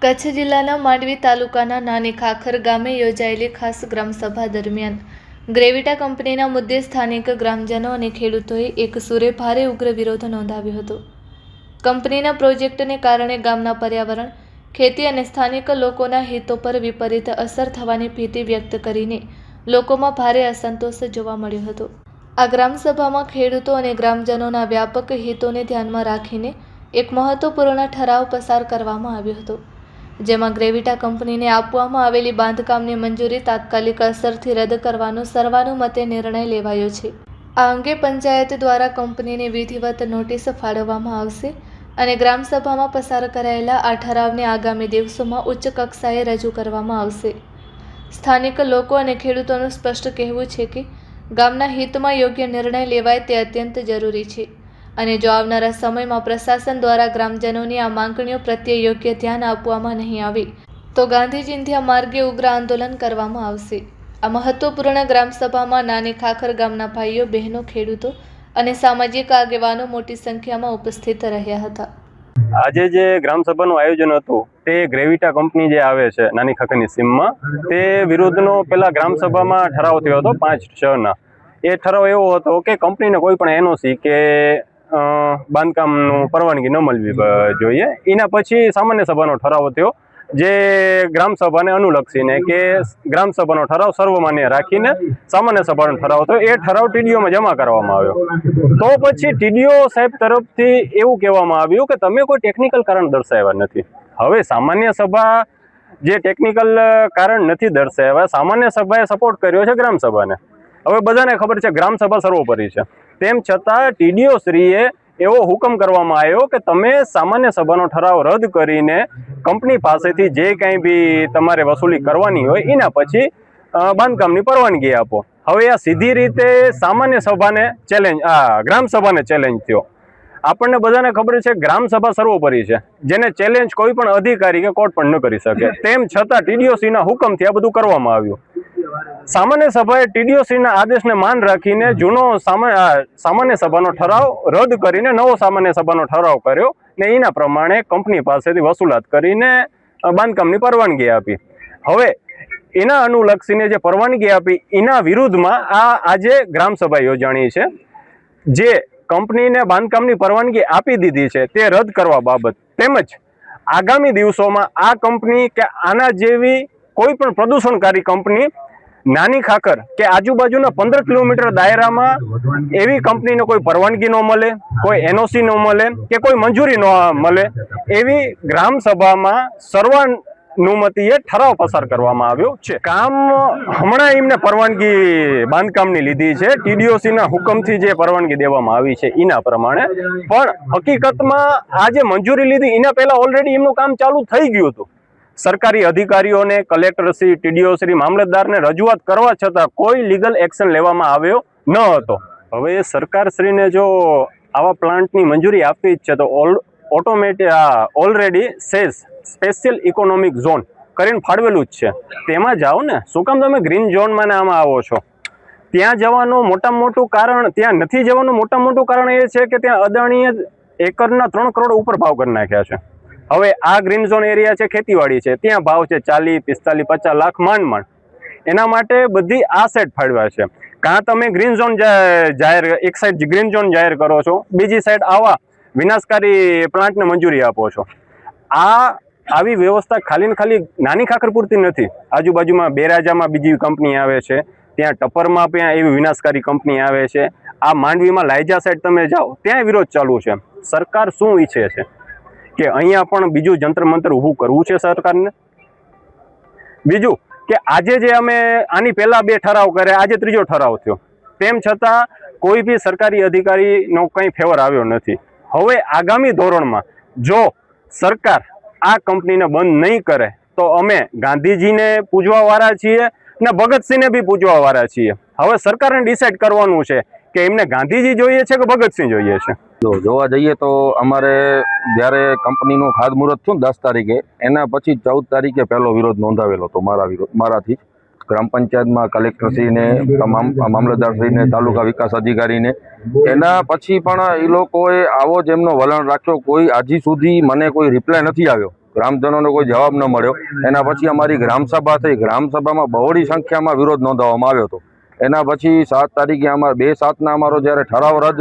કચ્છ જિલ્લાના માંડવી તાલુકાના નાની ખાખર ગામે યોજાયેલી ખાસ ગ્રામસભા દરમિયાન ગ્રેવિટા કંપનીના મુદ્દે સ્થાનિક ગ્રામજનો અને ખેડૂતોએ એક સુરે ભારે ઉગ્ર વિરોધ નોંધાવ્યો હતો। કંપનીના પ્રોજેક્ટને કારણે ગામના પર્યાવરણ, ખેતી અને સ્થાનિક લોકોના હિતો પર વિપરીત અસર થવાની ભીતિ વ્યક્ત કરીને લોકોમાં ભારે અસંતોષ જોવા મળ્યો હતો। આ ગ્રામસભામાં ખેડૂતો અને ગ્રામજનોના વ્યાપક હિતોને ધ્યાનમાં રાખીને એક મહત્વપૂર્ણ ઠરાવ પસાર કરવામાં આવ્યો હતો, જેમાં ગ્રેવિટા કંપનીને આપવામાં આવેલી બાંધકામની મંજૂરી તાત્કાલિક અસરથી રદ કરવાનો સર્વાનુમતે નિર્ણય લેવાયો છે। આ અંગે પંચાયત દ્વારા કંપનીને વિધિવત નોટિસ ફાળવવામાં આવશે અને ગ્રામસભામાં પસાર કરાયેલા આ ઠરાવને આગામી દિવસોમાં ઉચ્ચ કક્ષાએ રજૂ કરવામાં આવશે। સ્થાનિક લોકો અને ખેડૂતોનું સ્પષ્ટ કહેવું છે કે ગામના હિતમાં યોગ્ય નિર્ણય લેવાય તે અત્યંત જરૂરી છે અને જો આવનારા સમયમાં પ્રશાસન દ્વારા ગ્રામજનોની આ માંગણીઓ પ્રત્યે યોગ્ય ધ્યાન આપવામાં નહીં આવે તો ગાંધી ચિંધ્યા માર્ગે ઉગ્ર આંદોલન કરવામાં આવશે। આ મહત્વપૂર્ણ ગ્રામસભામાં નાની ખાખર ગામના ભાઈઓ, બહેનો, ખેડૂતો અને સામાજિક આગેવાનો મોટી સંખ્યામાં ઉપસ્થિત રહ્યા હતા। આજે જે ગ્રામસભાનું આયોજન હતું તે ગ્રેવિટા કંપની જે આવે છે નાની ખાખરની સીમમાં, તે વિરુદ્ધનો પહેલા ગ્રામસભામાં ઠરાવ થયો હતો 5/6 એ ઠરાવ એવો હતો કે કંપનીને કોઈ પણ એનઓસી કે બાંધકામનું પરવાનગી ન મળવી જોઈએ। એના પછી સામાન્ય સભાનો ઠરાવ થયો જે ગ્રામસભાને અનુલક્ષીને કે ગ્રામસભાનો ઠરાવ સર્વમાન્ય રાખીને સામાન્ય સભાનો ઠરાવ થયો। એ ઠરાવ ટીડીઓમાં જમા કરવામાં આવ્યો તો પછી ટીડીઓ સાહેબ તરફથી એવું કહેવામાં આવ્યું કે તમે કોઈ ટેકનિકલ કારણ દર્શાવ્યા નથી। હવે સામાન્ય સભા જે ટેકનિકલ કારણ નથી દર્શાવ્યા, સામાન્ય સભાએ સપોર્ટ કર્યો છે ગ્રામસભાને। હવે બધાને ખબર છે ગ્રામસભા સર્વોપરી છે, તેમ છતાં ટીડીઓ શ્રીએ એવો હુકમ કરવામાં આવ્યો કે તમે સામાન્ય સભાનો ઠરાવ રદ કરીને કંપની પાસેથી જે કંઈ બી તમારે વસૂલી કરવાની હોય એના પછી બાંધકામની પરવાનગી આપો। હવે આ સીધી રીતે સામાન્ય સભાને ચેલેન્જ, ગ્રામસભાને ચેલેન્જ થયો। આપણને બધાને ખબર છે ગ્રામસભા સર્વોપરી છે, જેને ચેલેન્જ કોઈ પણ અધિકારી કે કોર્ટ પણ ન કરી શકે। તેમ છતાં ટીડીઓસીના હુકમથી આ બધું કરવામાં આવ્યું। સામાન્ય સભાએ ટીડીઓસીના આદેશને માન રાખીને જૂનો સામાન્ય સભાનો ઠરાવ રદ કરીને નવો સામાન્ય સભાનો ઠરાવ કર્યો ને એના પ્રમાણે કંપની પાસેથી વસૂલાત કરીને બાંધકામની પરવાનગી આપી। હવે એના અનુલક્ષીને જે પરવાનગી આપી એના વિરુદ્ધમાં આજે ગ્રામસભા યોજાણી છે, જે કંપનીને બાંધકામની પરવાનગી આપી દીધી છે તે રદ કરવા બાબત, તેમજ આગામી દિવસોમાં આ કંપની કે આના જેવી કોઈ પણ પ્રદૂષણકારી કંપની નાની ખાખર કે આજુબાજુના 15 કિલોમીટર દાયરામાં એવી કંપનીને કોઈ પરવાનગી ન મળે, કોઈ એનઓસી ન મળે કે કોઈ મંજૂરી ન મળે, એવી ગ્રામસભામાં સર્વાનુમતિએ ઠરાવ પસાર કરવામાં આવ્યો છે। કામ હમણાં એમને પરવાનગી બાંધકામની લીધી છે, ટીડીઓસીના હુકમથી જે પરવાનગી દેવામાં આવી છે એના પ્રમાણે, પણ હકીકતમાં આ જે મંજૂરી લીધી એના પહેલા ઓલરેડી એમનું કામ ચાલુ થઈ ગયું હતું। સરકારી અધિકારીઓને, કલેક્ટરશ્રી, ટીડીઓશ્રી, મામલતદારને રજૂઆત કરવા છતાં કોઈ લીગલ એક્શન લેવામાં આવ્યો ન હતો। હવે સરકારશ્રીને જો આવા પ્લાન્ટની મંજૂરી આપવી જ છે તો ઓલરેડી સ્પેશિયલ ઇકોનોમિક ઝોન કરીને ફાળવેલું જ છે, તેમાં જાઓ ને। શું કામ તમે ગ્રીન ઝોનમાં ને આમાં આવો છો? ત્યાં જવાનું મોટામાં મોટું કારણ, ત્યાં નથી જવાનું મોટામાં મોટું કારણ એ છે કે ત્યાં અદાણીએ એકરના 3 કરોડ ઉપર ભાવ કરી નાખ્યા છે। હવે આ ગ્રીન ઝોન એરિયા છે, ખેતીવાડી છે, ત્યાં ભાવ છે 40, 45, 50 લાખ માંડ। એના માટે બધી આ સાઈડ ફાળવ્યા છે। કાં તમે ગ્રીન ઝોન જાહેર, એક સાઈડ ગ્રીન ઝોન જાહેર કરો છો, બીજી સાઈડ આવા વિનાશકારી પ્લાન્ટને મંજૂરી આપો છો। આવી વ્યવસ્થા ખાલી ને ખાલી નાની ખાખર પૂરતી નથી, આજુબાજુમાં બેરાજામાં બીજી કંપની આવે છે, ત્યાં ટપરમાં પણ એવી વિનાશકારી કંપની આવે છે, આ માંડવીમાં લાયજા સાઈડ તમે જાઓ ત્યાં વિરોધ ચાલુ છે। સરકાર શું ઈચ્છે છે કે અહીંયા પણ બીજું જંતર મંતર ઊભું કરવું છે સરકારને? બીજું કે આજે જે અમે આની પહેલા 2 ઠરાવ કર્યા, આજે 3જો ઠરાવ થયો, તેમ છતાં કોઈ બી સરકારી અધિકારીનો કંઈ ફેવર આવ્યો નથી। હવે આગામી ધોરણમાં જો સરકાર આ કંપનીને બંધ નહીં કરે તો અમે ગાંધીજીને પૂજવાવાળા છીએ ને ભગતસિંહને બી પૂજવાવાળા છીએ। હવે સરકારને ડિસાઈડ કરવાનું છે કે એમને ગાંધીજી જોઈએ છે કે ભગતસિંહ જોઈએ છે। જોવા જઈએ તો અમારે જ્યારે કંપનીનું ખાતમુહૂર્ત થયું 10 તારીખે, એના પછી 14 તારીખે પહેલો વિરોધ નોંધાવેલો હતો મારાથી ગ્રામ પંચાયતમાં, કલેક્ટરશ્રીને, મામલતદારશ્રીને, તાલુકા વિકાસ અધિકારીને। એના પછી પણ એ લોકોએ આવો જ એમનો વલણ રાખ્યો। કોઈ હજી સુધી મને કોઈ રિપ્લાય નથી આવ્યો ગ્રામજનોને કોઈ જવાબ ન મળ્યો. એના પછી અમારી ગ્રામસભા થઈ. ગ્રામસભામાં બહોળી સંખ્યામાં વિરોધ નોંધાવવામાં આવ્યો હતો. એના પછી 7 તારીખે અમારો 2/7 અમારો જ્યારે ઠરાવ રદ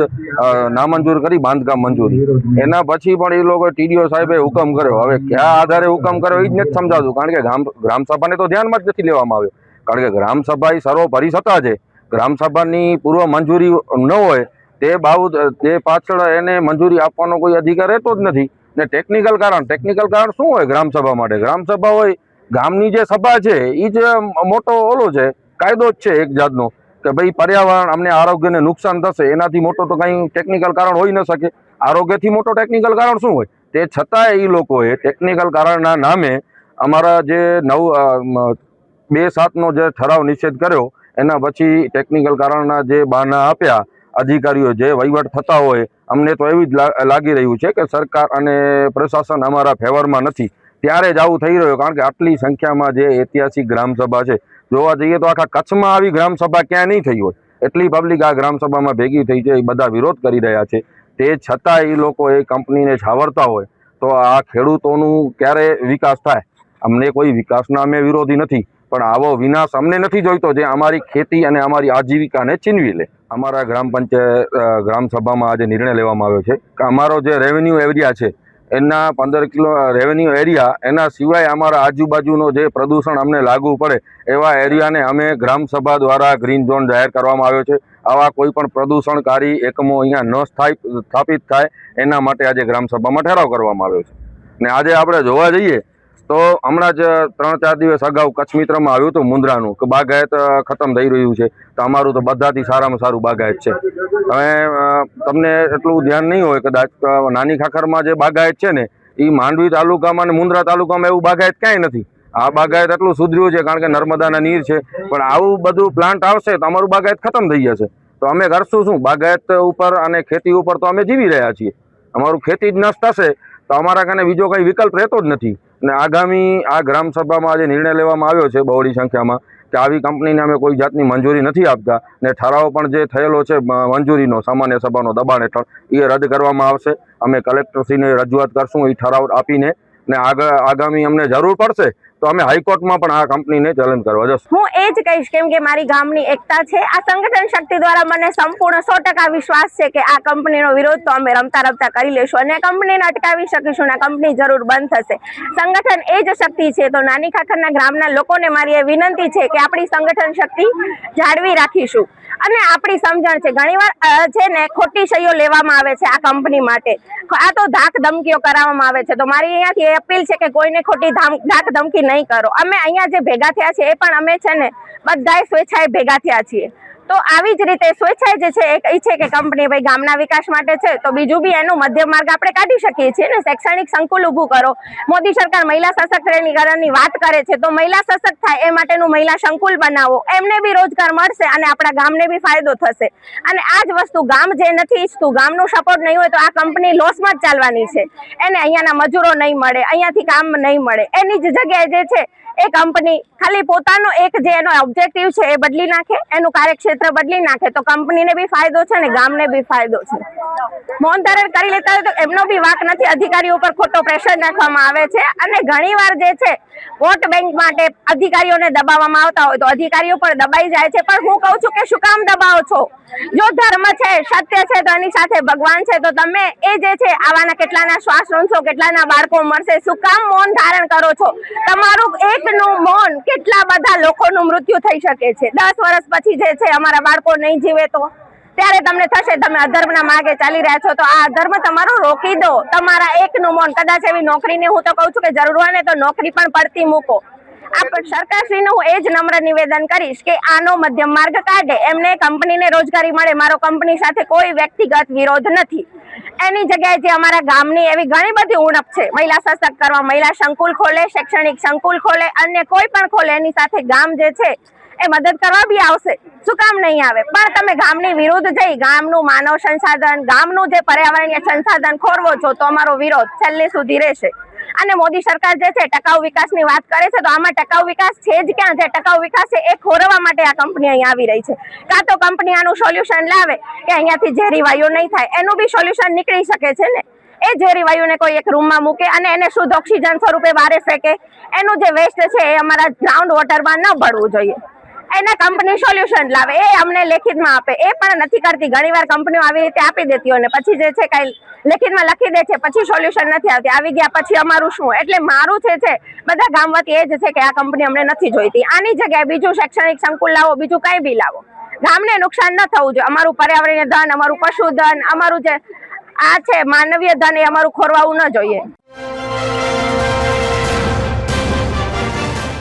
નામંજૂર કરી બાંધકામ મંજૂરી, એના પછી પણ એ લોકો ટીડીઓ સાહેબે હુકમ કર્યો. હવે કયા આધારે હુકમ કર્યો એ જ નથી સમજાતું, કારણ કે ગ્રામસભાને તો ધ્યાનમાં જ નથી લેવામાં આવ્યો. કારણ કે ગ્રામસભા એ સર્વોપરી સત્તા છે. ગ્રામસભાની પૂર્વ મંજૂરી ન હોય તે પાછળ એને મંજૂરી આપવાનો કોઈ અધિકાર રહેતો જ નથી. ને ટેકનિકલ કારણ શું હોય ગ્રામસભા માટે? ગ્રામસભા હોય, ગામની જે સભા છે એ જ મોટો ઓલો છે, કાયદો જ છે એક જાતનો કે ભાઈ પર્યાવરણ અમને આરોગ્યને નુકસાન થશે, એનાથી મોટો તો કંઈ ટેકનિકલ કારણ હોઈ ન શકે. આરોગ્યથી મોટો ટેકનિકલ કારણ શું હોય? તે છતાંય એ લોકોએ ટેકનિકલ કારણના નામે અમારા જે 2/7 જે ઠરાવ નિષેધ કર્યો, એના પછી ટેકનિકલ કારણના જે બહાના આપ્યા અધિકારીઓ, જે વહીવટ થતા હોય, અમને તો એવી જ લાગી રહ્યું છે કે સરકાર અને પ્રશાસન અમારા ફેવરમાં નથી. ત્યારે જ આવું થઈ રહ્યું, કારણ કે આટલી સંખ્યામાં જે ઐતિહાસિક ગ્રામસભા છે, જોવા જઈએ તો આખા કચ્છમાં આવી ગ્રામસભા ક્યાં નહીં થઈ હોય. એટલી પબ્લિક આ ગ્રામસભામાં ભેગી થઈ છે, એ બધા વિરોધ કરી રહ્યા છે. તે છતાં એ લોકો એ કંપનીને છાવરતા હોય તો આ ખેડૂતોનું ક્યારે વિકાસ થાય? અમને કોઈ વિકાસના અમે વિરોધી નથી, પણ આવો વિનાશ અમને નથી જોઈતો જે અમારી ખેતી અને અમારી આજીવિકાને છીનવી લે. અમારા ગ્રામસભામાં આજે નિર્ણય લેવામાં આવ્યો છે કે અમારો જે રેવન્યુ એરિયા છે એના 15 કિલો રેવન્યુ એરિયા, એના સિવાય અમારા આજુબાજુનો જે પ્રદૂષણ અમને લાગુ પડે એવા એરિયાને અમે ગ્રામસભા દ્વારા ગ્રીન ઝોન જાહેર કરવામાં આવ્યો છે. આવા કોઈ પણ પ્રદૂષણકારી એકમો અહીંયા ન સ્થાપિત થાય એના માટે આજે ગ્રામસભામાં ઠરાવ કરવામાં આવ્યો છે. ને આજે આપણે જોવા જઈએ તો હમણાં જ 3-4 દિવસ અગાઉ કચ્છ મિત્રમાં આવ્યું હતું મુંદ્રાનું કે બાગાયત ખતમ થઈ રહ્યું છે, તો અમારું તો બધાથી સારામાં સારું બાગાયત છે. હવે તમને એટલું ધ્યાન નહીં હોય કદાચ, નાની ખાખરમાં જે બાગાયત છે ને એ માંડવી તાલુકામાં અને મુંદ્રા તાલુકામાં એવું બાગાયત ક્યાંય નથી. આ બાગાયત એટલું સુધર્યું છે કારણ કે નર્મદાના નીર છે, પણ આવું બધું પ્લાન્ટ આવશે તો અમારું બાગાયત ખતમ થઈ જશે. તો અમે કરશું શું? બાગાયત ઉપર અને ખેતી ઉપર તો અમે જીવી રહ્યા છીએ. અમારું ખેતી જ નષ્ટ થશે તો અમારા કારણે બીજો કંઈ વિકલ્પ રહેતો જ નથી. ને આગામી આ ગ્રામસભામાં આજે નિર્ણય લેવામાં આવ્યો છે બહોળી સંખ્યામાં કે આવી કંપનીને અમે કોઈ જાતની મંજૂરી નથી આપતા, ને ઠરાવ પણ જે થયેલો છે મંજૂરીનો સામાન્ય સભાનો દબાણ હેઠળ એ રદ કરવામાં આવશે. અમે કલેક્ટરશ્રીને રજૂઆત કરશું એ ઠરાવ આપીને, ને આગામી અમને જરૂર પડશે તો અમે હાઈકોર્ટમાં પણ આ કંપનીને ચેલેન્જ કરવા જશું. હું એ જ કહીશ, કેમ કે મારી ગામની એકતા છે. આ સંગઠન શક્તિ દ્વારા મને સંપૂર્ણ 100% વિશ્વાસ છે કે આ કંપનીનો વિરોધ તો અમે રમતા રમતા કરી લેશું અને કંપનીને અટકાવી શકીશું અને કંપની જરૂર બંધ થશે. સંગઠન એ જ શક્તિ છે. તો નાની ખાખરના ગ્રામના લોકોને મારી એ વિનંતી છે કે આપણી સંગઠન શક્તિ જાળવી રાખીશું અને આપણી સમજણ છે. ઘણીવાર છે ને ખોટી સહીઓ લેવામાં આવે છે આ કંપની માટે, આ તો ધાક ધમકીઓ કરાવવામાં આવે છે. તો મારી અહીંયાથી અપીલ છે કે કોઈને ખોટી ધાક ધમકી નહીં કરો. અમે અહીંયા જે ભેગા થયા છે એ પણ અમે છે ને બધાય સ્વેચ્છાએ ભેગા થયા છીએ. તો આવી જ રીતે સ્વેચ્છાએ જે છે એક ઈચ્છે કે કંપની ભાઈ ગામના વિકાસ માટે છે, તો બીજું બી એનો મધ્યમ માર્ગ આપણે કાઢી શકીએ છીએ ને. શૈક્ષણિક સંકુલ ઊભું કરો. મોદી સરકાર મહિલા સશક્તિકરણની વાત કરે છે, તો મહિલા સશક્ત થાય એ માટેનું મહિલા સંકુલ બનાવો, એમને બી રોજગાર મળશે અને આપણા ગામને બી ફાયદો થશે. અને આ જ વસ્તુ ગામ જે નથી ઈચ્છતું, ગામનો સપોર્ટ નહીં હોય તો આ કંપની લોસમાં જ ચાલવાની છે. એને અહીંયાના મજૂરો નહીં મળે, અહીંયાથી કામ નહીં મળે. એની જ જગ્યાએ જે છે એ કંપની ખાલી પોતાનો એક જે એનો ઓબ્જેક્ટિવ છે એ બદલી નાખે, એનું કાર્યક્ષેત્ર બદલી નાખે, તો કંપનીને બી ફાયદો છે ને ગામને બી ફાયદો છે. મૌન ધારણ કરી લેતા હોય તો એમનો બી વાંક નથી. અધિકારીઓ પર ખોટો પ્રેશર નાખવામાં આવે છે અને ઘણીવાર જે છે વોટ બેંક માટે અધિકારીઓને દબાવવામાં આવતા હોય તો અધિકારીઓ પણ દબાઈ જાય છે. પણ હું કહું છું કે શું કામ દબાવો છો? જો ધર્મ છે, સત્ય છે, તો એની સાથે ભગવાન છે, તો તમે એ જે છે આવાના કેટલાના શ્વાસ રોંધશો, કેટલાના બાળકો મળશે, શું કામ મૌન ધારણ કરો છો? તમારું એકનું મૌન કેટલા બધા લોકોનું મૃત્યુ થઈ શકે છે. 10 વર્ષ પછી જે છે અમારા બાળકો નહીં જીવે તો ત્યારે તમને થશે તમે અધર્મના માર્ગે ચાલી રહ્યા છો. તો આ અધર્મ તમારો રોકી દો. તમારા એકનું મૌન, કદાચ એવી નોકરીને હું તો કહું છું કે જરૂર હોય ને તો નોકરી પણ પડતી મૂકો. સરકારશ્રીને હું એ જ નમ્ર નિવેદન કરીશ કે આનો મધ્યમ માર્ગ કાઢે, એમને કંપનીને રોજગારી મળે. મારો કંપની સાથે કોઈ વ્યક્તિગત વિરોધ નથી. એની જગ્યાએ જે અમારા ગામની એવી ઘણી બધી ઉણપ છે, મહિલા સશક્ત કરવા મહિલા સંકુલ ખોલે, શૈક્ષણિક સંકુલ ખોલે, અન્ય કોઈ પણ ખોલે, એની સાથે ગામ જે છે એ મદદ કરવા બી આવશે. શું કામ નહીં આવે? પણ તમે ગામની વિરુદ્ધ જઈ ગામનું માનવ સંસાધન, ગામનું જે પર્યાવરણીય સંસાધન ખોરવો છો તો અમારો વિરોધ છેલ્લે સુધી રહેશે. અને મોદી સરકાર જે છે ટકાઉ વિકાસની વાત કરે છે, તો આમાં ટકાઉ વિકાસ છે જ ક્યાં? જે ટકાઉ વિકાસ છે એ ખોરવા માટે આ કંપની અહીં આવી રહી છે. કાં તો કંપની આનું સોલ્યુશન લાવે કે અહીંયાથી ઝેરી વાયુ નહીં થાય, એનું બી સોલ્યુશન નીકળી શકે છે ને. એ ઝેરી વાયુને કોઈ એક રૂમમાં મૂકે અને એને શુદ્ધ ઓક્સિજન સ્વરૂપે બહાર ફેંકે, એનું જે વેસ્ટ છે એ અમારા ગ્રાઉન્ડ વોટરમાં ન ભળવું જોઈએ. એને કંપની સોલ્યુશન લાવે, એ અમને લેખિતમાં આપે, એ પણ નથી કરતી. ઘણીવાર કંપનીઓ આવી રીતે આપી દેતી હોય ને પછી જે છે કઈ લેખિતમાં લખી દે છે, પછી સોલ્યુશન નથી આવતી. આવી ગયા પછી અમારું શું? એટલે મારું છે બધા ગામ વતી એ જ છે કે આ કંપની અમને નથી જોઈતી. આની જગ્યાએ બીજું શૈક્ષણિક સંકુલ લાવો, બીજું કઈ બી લાવો. ગામને નુકસાન ન થવું જોઈએ. અમારું પર્યાવરણીય ધન, અમારું પશુધન, અમારું જે આ છે માનવીય ધન, એ અમારું ખોરવાવું ન જોઈએ.